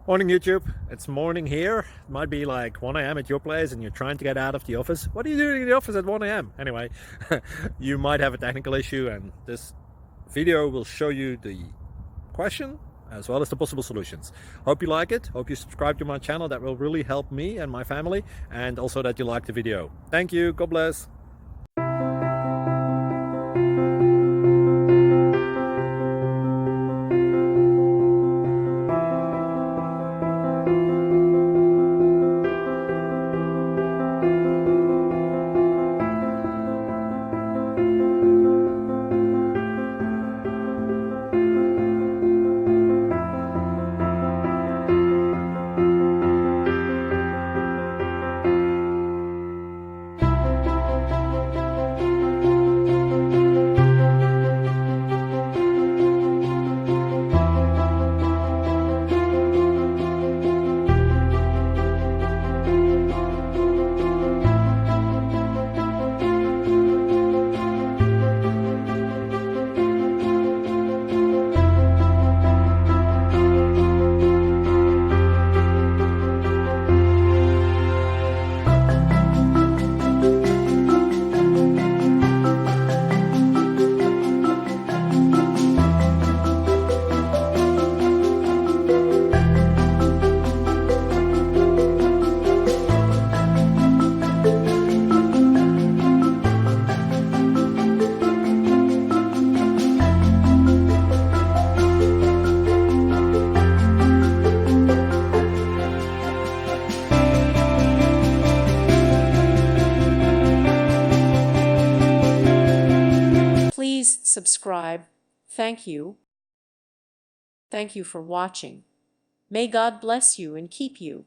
Morning YouTube, it's morning here. It might be like 1 a.m. at your place and you're trying to get out of the office. What are you doing in the office at 1 a.m.? Anyway, you might have a technical issue and this video will show you the question as well as the possible solutions. Hope you like it, hope you subscribe to my channel. That will really help me and my family, and also that you like the video. Thank you, God bless. Please subscribe. Thank you. Thank you for watching. May God bless you and keep you.